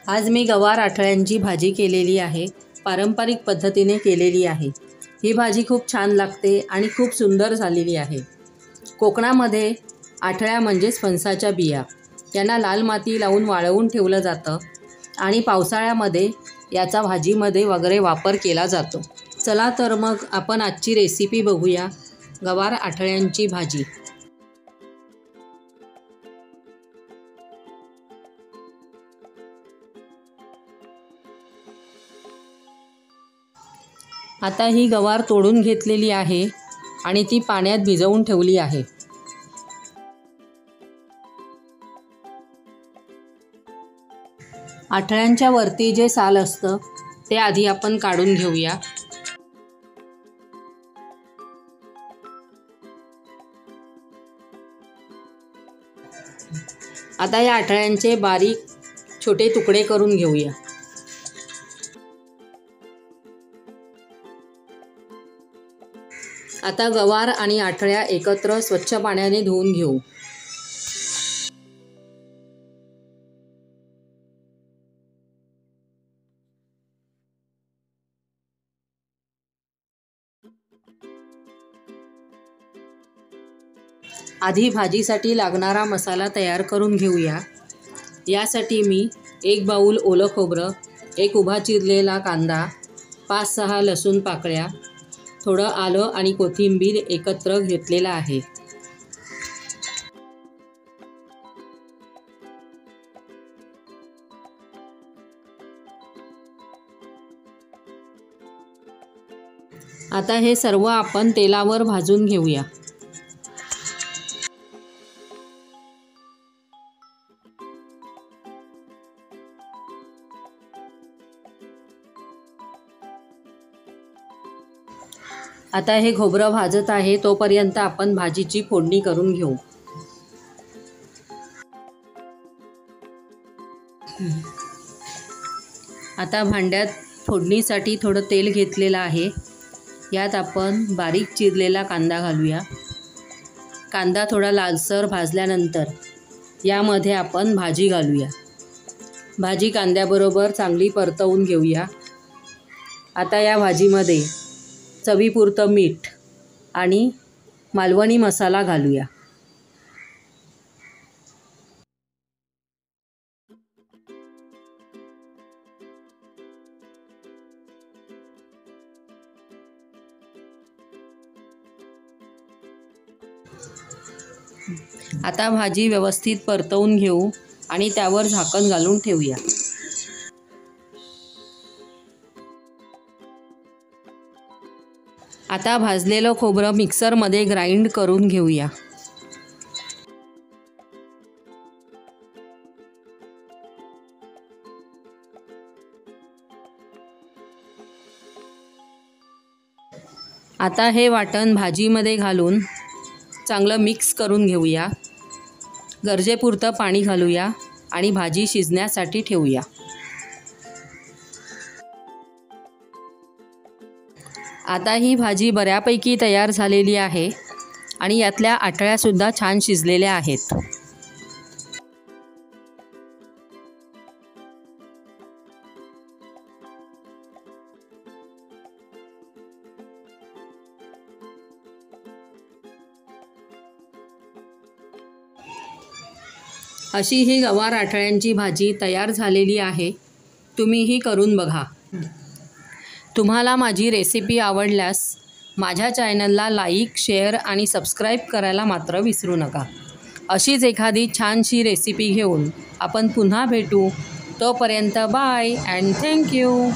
आज मी गवार आठळ्यांची भाजी केलेली आहे, पारंपरिक पद्धतीने केलेली आहे। ही भाजी खूप छान लागते आणि खूप सुंदर झालेली आहे। कोकणामध्ये आठळ्या म्हणजेच फणसाच्या बिया यांना लाल माती लावून वाळवून ठेवलं जातं आणि पावसाळ्यामध्ये याचा भाजीमध्ये वगैरे वापर केला जातो। चला तर मग आपण आजची रेसिपी बघूया, गवार आठळ्यांची भाजी। आता ही गवार तोडून घेतलेली आहे आणि ती पाण्यात भिजवून ठेवली आहे। आठळ्यांच्या वरती जे साल असतं ते आधी आपण काढून घेऊया। आता या आठळ्यांचे बारीक छोटे तुकडे करून घेऊया। आता गवार आणि आठळ्या एकत्र स्वच्छ पाण्याने धुवून घेऊ। आधी भाजीसाठी लागणारा मसाला तयार करून घेऊया। यासाठी मी 1 बाऊल ओलं खोबरं, 1 उभा चिरलेला कांदा, 5-6 लसूण पाकळ्या, थोडं आलं आणि कोथिंबीर एकत्र घेतलेला आहे। आता हे सर्व आपण तेलावर भाजून घेऊया। आता हे खोबरं भाजत आहे तोपर्यंत आपण भाजीची फोडणी करून घेऊ। आता भांड्यात फोडणीसाठी थोडं तेल घेतलेलं आहे। यात आपण बारीक चिरलेला कांदा घालूया। कांदा थोडा लालसर भाजल्यानंतर यामध्ये आपण भाजी घालूया। भाजी कांद्याबरोबर चांगली परतवून घेऊया। आता या भाजीमध्ये चवीपुरतं मीठ आणि मालवणी मसाला घालूया। आता भाजी व्यवस्थित परतवून घेऊ आणि त्यावर झाकण घालून ठेवूया। आता भाजलेलं खोबरं मिक्सरमध्ये ग्राइंड करून घेऊया। आता हे वाटण भाजीमध्ये घालून चांगलं मिक्स करून घेऊया। गरजेपुरतं पाणी घालूया आणि भाजी शिजण्यासाठी ठेवूया। आता ही भाजी बऱ्यापैकी तयार झालेली आहे आणि यातल्या आठळ्यासुद्धा छान शिजलेल्या आहेत। अशी ही गवार आठळ्यांची भाजी तयार झालेली आहे। तुम्हीही करून बघा। तुम्हाला माझी रेसिपी आवडल्यास माझ्या चॅनलला लाईक, शेअर आणि सबस्क्राईब करायला मात्र विसरू नका। अशीच एखादी छानशी रेसिपी घेऊन आपण पुन्हा भेटू। तोपर्यंत बाय अँड थँक्यू।